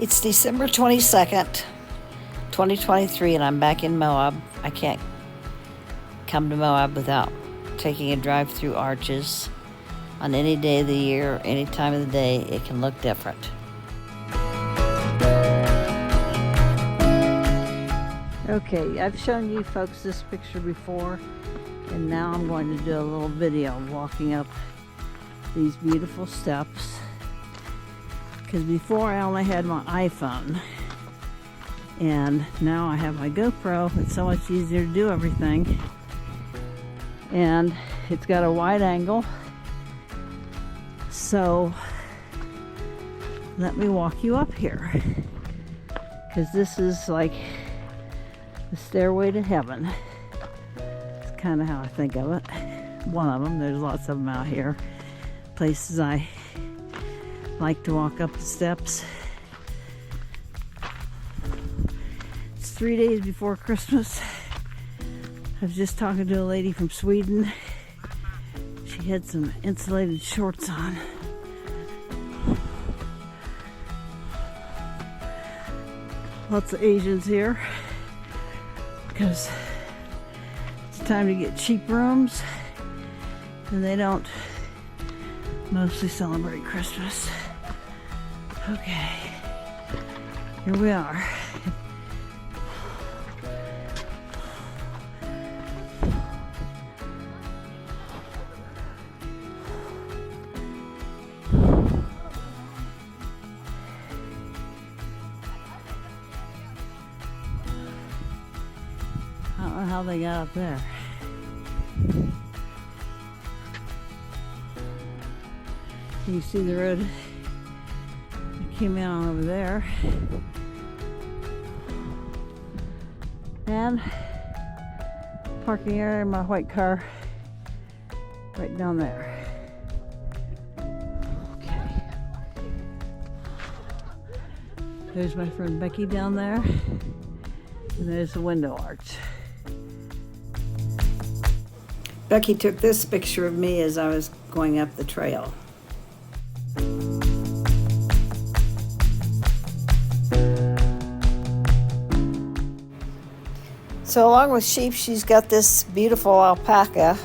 It's December 22nd, 2023, and I'm back in Moab. I can't come to Moab without taking a drive through Arches. On any day of the year, any time of the day, it can look different. Okay, I've shown you folks this picture before, and now I'm going to do a little video walking up these beautiful steps. Because before I only had my iPhone, and now I have my GoPro. It's so much easier to do everything, and it's got a wide angle. So let me walk you up here, because this is like the stairway to heaven. It's kind of how I think of it. One of them. There's lots of them out here. Places I like to walk up the steps. It's 3 days before Christmas. I was just talking to a lady from Sweden. She had some insulated shorts on. Lots of Asians here because it's time to get cheap rooms, and they don't mostly celebrate Christmas. Okay, here we are. I don't know how they got up there. You see the road that came in on over there, and parking area in my white car right down there. Okay, there's my friend Becky down there, and there's the window arch. Becky took this picture of me as I was going up the trail. So along with sheep, she's got this beautiful alpaca,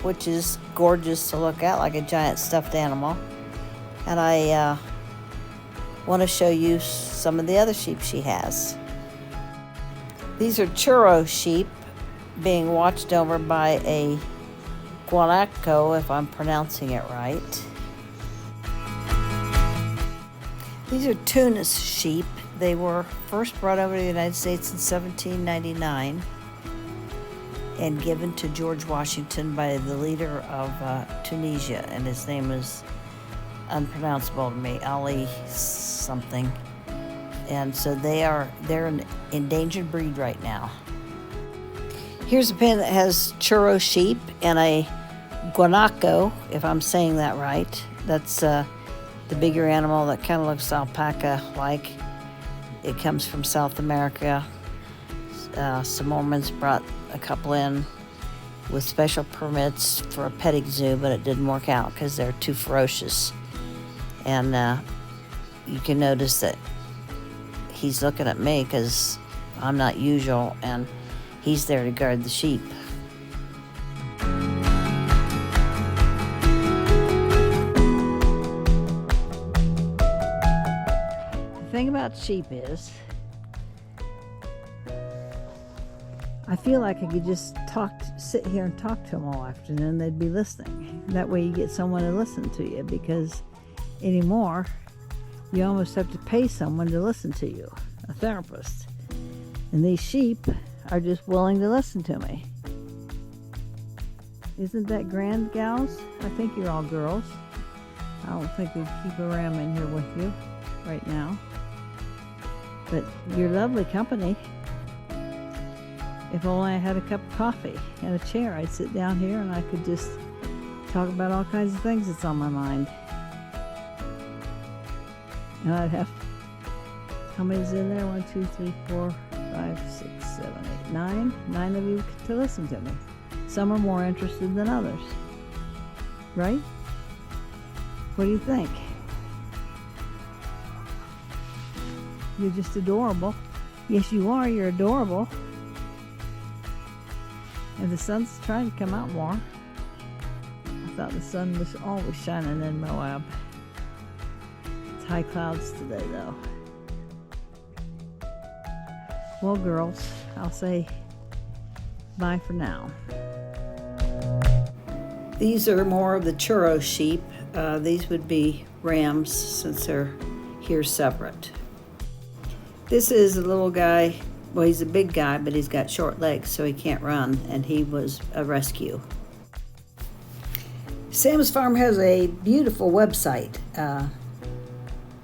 which is gorgeous to look at, like a giant stuffed animal. And I want to show you some of the other sheep she has. These are churro sheep being watched over by a guanaco, if I'm pronouncing it right. These are Tunis sheep. They were first brought over to the United States in 1799 and given to George Washington by the leader of Tunisia, and his name is unpronounceable to me, Ali something. And so they're an endangered breed right now. Here's a pen that has churro sheep and a guanaco, if I'm saying that right. That's the bigger animal that kind of looks alpaca-like. It comes from South America. Some Mormons brought a couple in with special permits for a petting zoo, but it didn't work out because they're too ferocious. And you can notice that he's looking at me because I'm not usual, and he's there to guard the sheep. The thing about sheep is, I feel like I could just sit here and talk to them all afternoon. They'd be listening. That way you get someone to listen to you, because anymore you almost have to pay someone to listen to you, a therapist. And these sheep are just willing to listen to me. Isn't that grand, gals? I think you're all girls. I don't think we'd keep a ram in here with you right now. But you're lovely company. If only I had a cup of coffee and a chair, I'd sit down here and I could just talk about all kinds of things that's on my mind. And I'd have, how many's in there? 1, 2, 3, 4, 5, 6, 7, 8, 9. 9 of you to listen to me. Some are more interested than others. Right? What do you think? You're just adorable. Yes, you are. You're adorable. And the sun's trying to come out more. I thought the sun was always shining in Moab. It's high clouds today, though. Well, girls, I'll say bye for now. These are more of the churro sheep. These would be rams since they're here separate. This is a little guy. Well, he's a big guy, but he's got short legs, so he can't run, and he was a rescue. Sam's Farm has a beautiful website.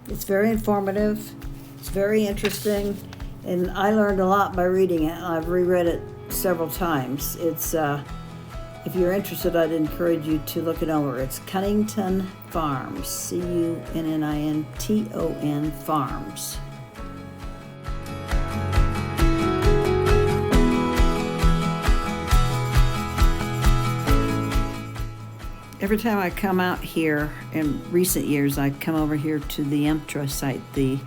It's very informative. It's very interesting, and I learned a lot by reading it. I've reread it several times. It's if you're interested, I'd encourage you to look it over. It's Cunnington Farms, Cunnington Farms. Every time I come out here, in recent years, I come over here to the UMTRA site, the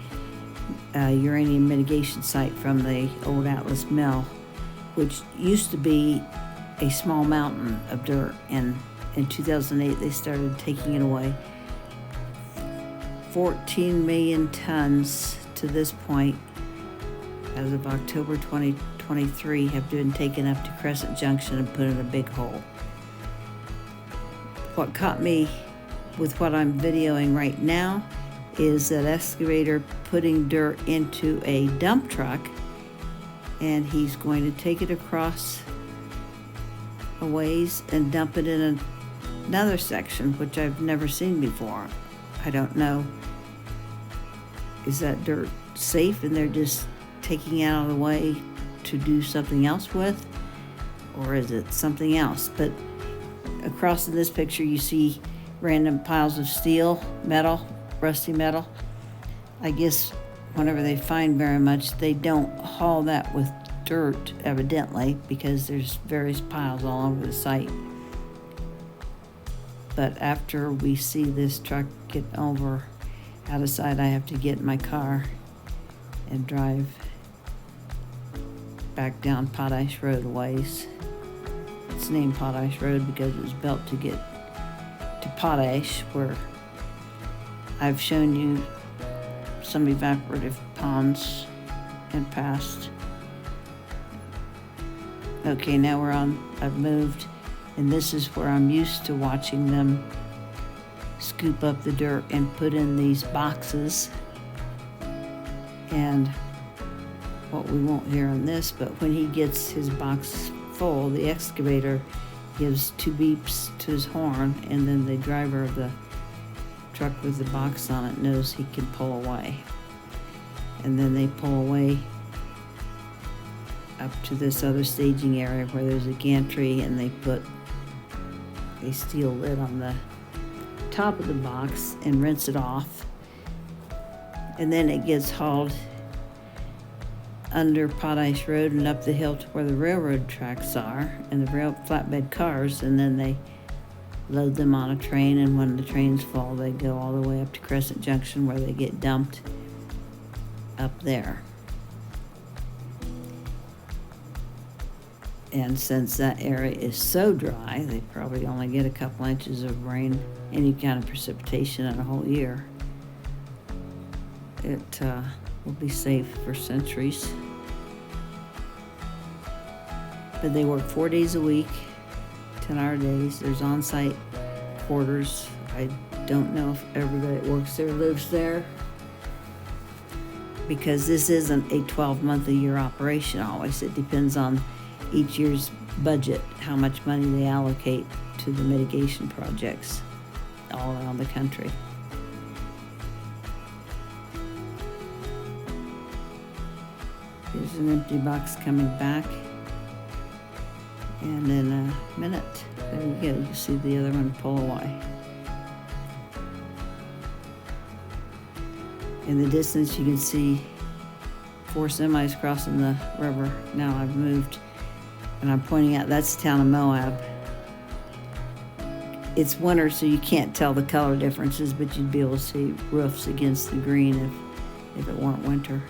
uranium mitigation site from the old Atlas Mill, which used to be a small mountain of dirt, and in 2008 they started taking it away. 14 million tons to this point, as of October 2023, have been taken up to Crescent Junction and put in a big hole. What caught me with what I'm videoing right now is that excavator putting dirt into a dump truck, and he's going to take it across a ways and dump it in another section, which I've never seen before. I don't know. Is that dirt safe and they're just taking it out of the way to do something else with? Or is it something else? But across in this picture you see random piles of steel, metal, rusty metal. I guess whenever they find very much, they don't haul that with dirt, evidently, because there's various piles all over the site. But after we see this truck get over out of sight, I have to get in my car and drive back down Potash Road a ways. It's named Potash Road because it was built to get to Potash, where I've shown you some evaporative ponds in past. Okay, now I've moved, and this is where I'm used to watching them scoop up the dirt and put in these boxes. And what we won't hear on this, but when he gets his box full, the excavator gives 2 beeps to his horn, and then the driver of the truck with the box on it knows he can pull away. And then they pull away up to this other staging area where there's a gantry, and they put a steel lid on the top of the box and rinse it off. And then it gets hauled under Potash Road and up the hill to where the railroad tracks are and the rail flatbed cars, and then they load them on a train, and when the train's full, they go all the way up to Crescent Junction where they get dumped up there. And since that area is so dry, they probably only get a couple inches of rain, any kind of precipitation in a whole year. It will be safe for centuries. But they work 4 days a week, 10-hour days. There's on-site quarters. I don't know if everybody that works there lives there, because this isn't a 12-month-a-year operation always. It depends on each year's budget, how much money they allocate to the mitigation projects all around the country. Here's an empty box coming back. And in a minute, there you go, you see the other one pull away. In the distance you can see 4 semis crossing the river. Now I've moved, and I'm pointing out that's the town of Moab. It's winter, so you can't tell the color differences, but you'd be able to see roofs against the green if it weren't winter.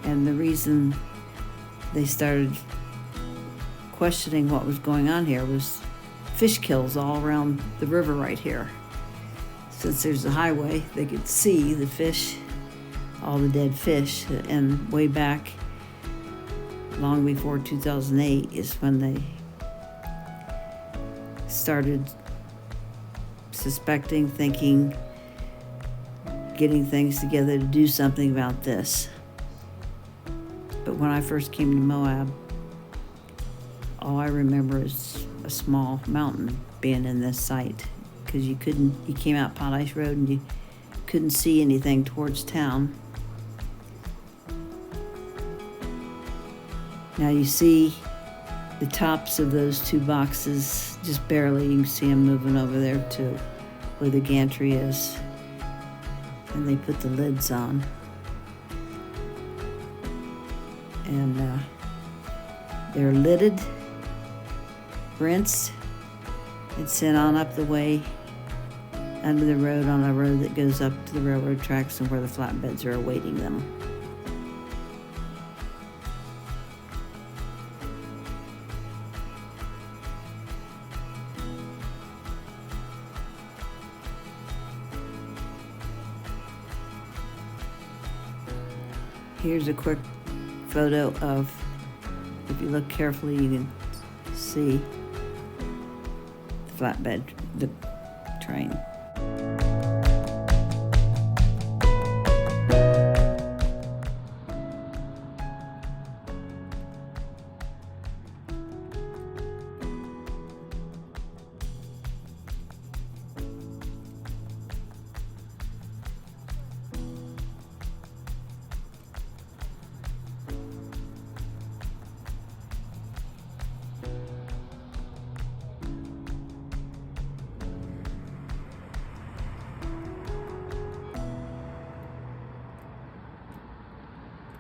And the reason they started questioning what was going on here was fish kills all around the river right here. Since there's a highway, they could see the fish, all the dead fish. And way back, long before 2008, is when they started suspecting, thinking, getting things together to do something about this. But when I first came to Moab, all I remember is a small mountain being in this site, because you came out Pot Ice Road and you couldn't see anything towards town. Now you see the tops of those two boxes, just barely. You can see them moving over there to where the gantry is. And they put the lids on. And they're lidded, rinsed, and sent on up the way under the road on a road that goes up to the railroad tracks and where the flatbeds are awaiting them. Here's a quick photo of, if you look carefully, you can see the flatbed, the train.